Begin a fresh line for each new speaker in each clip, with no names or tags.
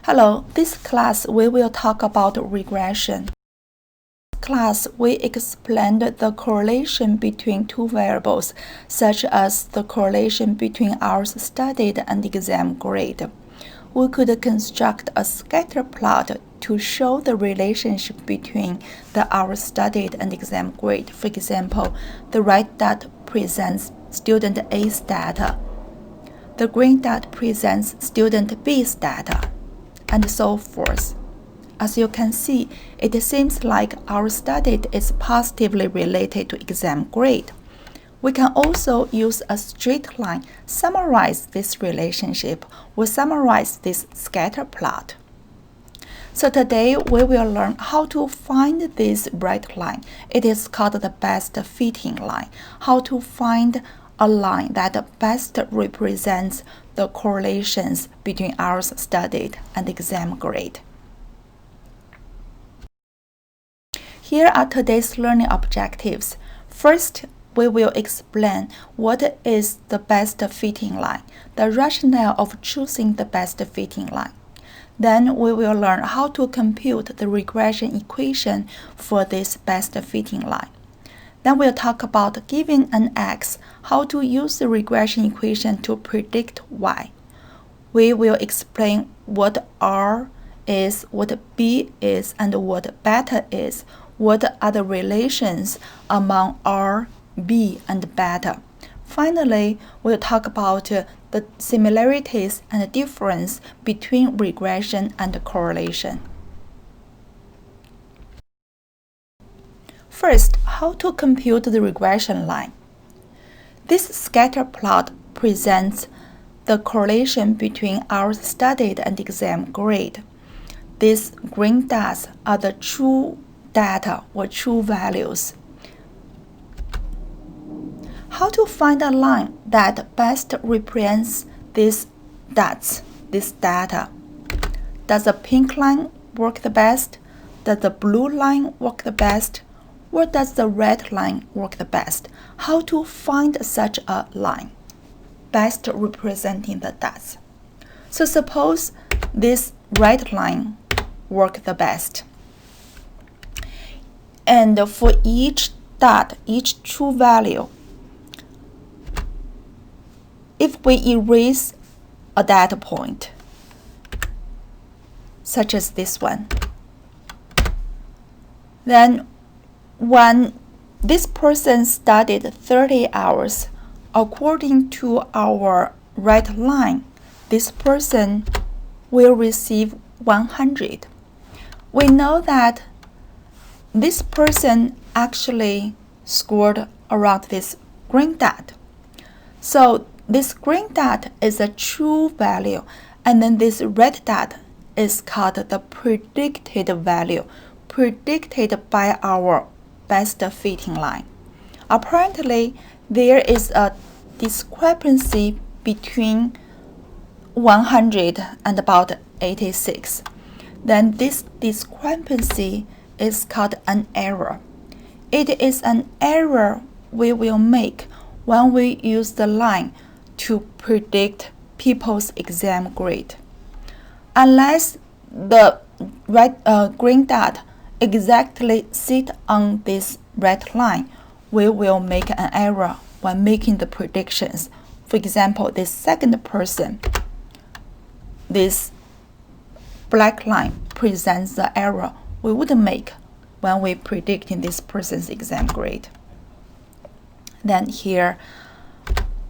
Hello, this class we will talk about regression. Class we explained the correlation between two variables, such as the correlation between hours studied and exam grade. We could construct a scatter plot to show the relationship between the hours studied and exam grade. For example, the red dot presents student A's data. The green dot presents student B's data, and so forth. As you can see, it seems like our studied is positively related to exam grade. We can also use a straight line summarize this relationship or summarize this scatter plot. So today we will learn how to find this right line. It is called the best fitting line. How to find a line that best represents the correlations between hours studied and exam grade. Here are today's learning objectives. First, we will explain what is the best fitting line, the rationale of choosing the best fitting line. Then we will learn how to compute the regression equation for this best fitting line. Then we'll talk about given an x, how to use the regression equation to predict y. We will explain what R is, what B is, and what beta is. What are the relations among R, B, and beta? Finally, we'll talk about the similarities and difference between regression and correlation. First, how to compute the regression line. This scatter plot presents the correlation between hours studied and exam grade. These green dots are the true data or true values. How to find a line that best represents these dots, this data? Does the pink line work the best? Does the blue line work the best? Or does the red line work the best? How to find such a line best representing the dots? So suppose this red line works the best. And for each dot, each true value, if we erase a data point, such as this one, then when this person studied 30 hours, according to our red line, this person will receive 100. We know that this person actually scored around this green dot. So this green dot is a true value, and then this red dot is called the predicted value, predicted by our best fitting line. Apparently, there is a discrepancy between 100 and about 86. Then this discrepancy is called an error. It is an error we will make when we use the line to predict people's exam grade. Unless the green dot exactly sit on this red line, we will make an error when making the predictions. For example, this second person, this black line presents the error we would make when we predicting this person's exam grade. Then here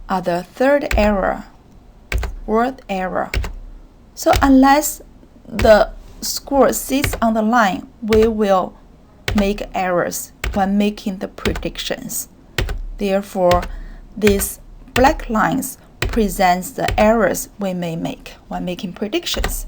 are the third error, fourth error. So unless the score sits on the line, we will make errors when making the predictions. Therefore, these black lines presents the errors we may make when making predictions.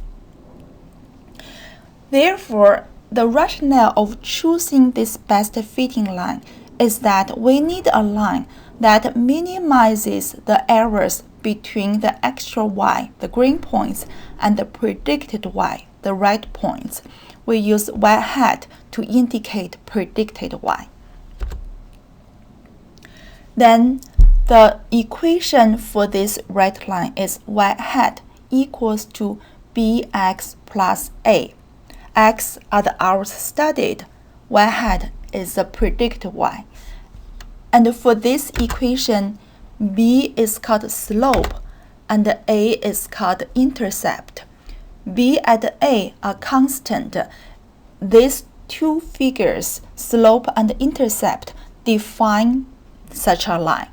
Therefore, the rationale of choosing this best fitting line is that we need a line that minimizes the errors between the actual y, the green points, and the predicted y, the red points. We use y hat to indicate predicted y. Then the equation for this red line is y hat equals to bx plus a. X are the hours studied, y hat is the predicted y. And for this equation, b is called slope and a is called intercept. b and a are constant. These two figures, slope and intercept, define such a line.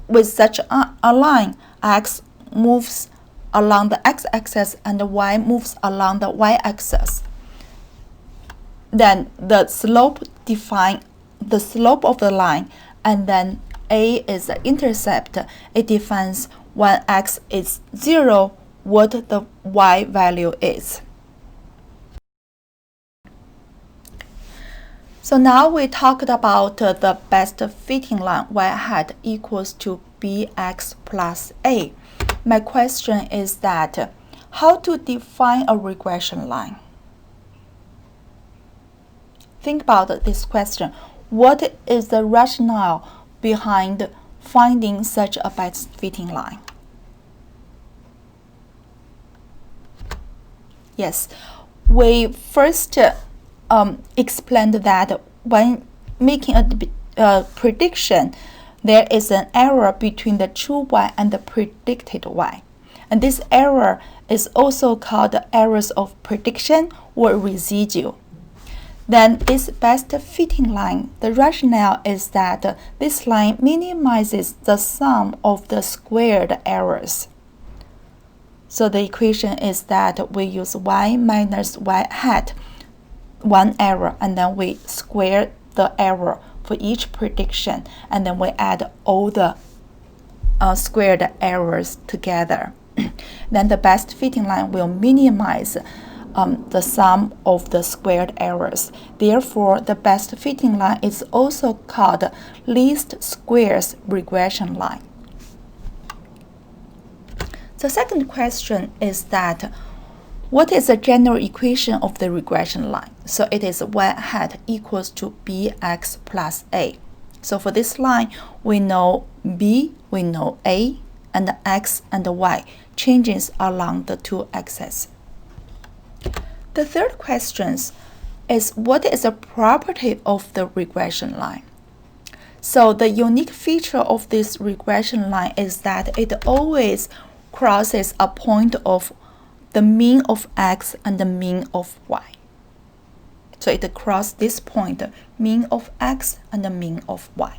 With such a line, x moves along the x-axis and y moves along the y-axis. Then the slope defines the slope of the line, and then a is the intercept. It defines when x is 0, what the y value is. So now we talked about the best fitting line y hat equals to bx plus a. My question is that how to define a regression line? Think about this question. What is the rationale behind finding such a best fitting line? Yes, we first explained that when making a prediction, there is an error between the true y and the predicted y. And this error is also called errors of prediction or residue. Then this best fitting line, the rationale is that this line minimizes the sum of the squared errors. So the equation is that we use y minus y hat, one error, and then we square the error for each prediction, and then we add all the squared errors together. Then the best fitting line will minimize the sum of the squared errors. Therefore, the best fitting line is also called least squares regression line. The second question is that what is the general equation of the regression line? So it is y hat equals to bx plus a. So for this line, we know b, we know a, and x and y changes along the two axes. The third question is what is the property of the regression line? So the unique feature of this regression line is that it always crosses a point of the mean of x and the mean of y. So it crosses this point, mean of x and the mean of y.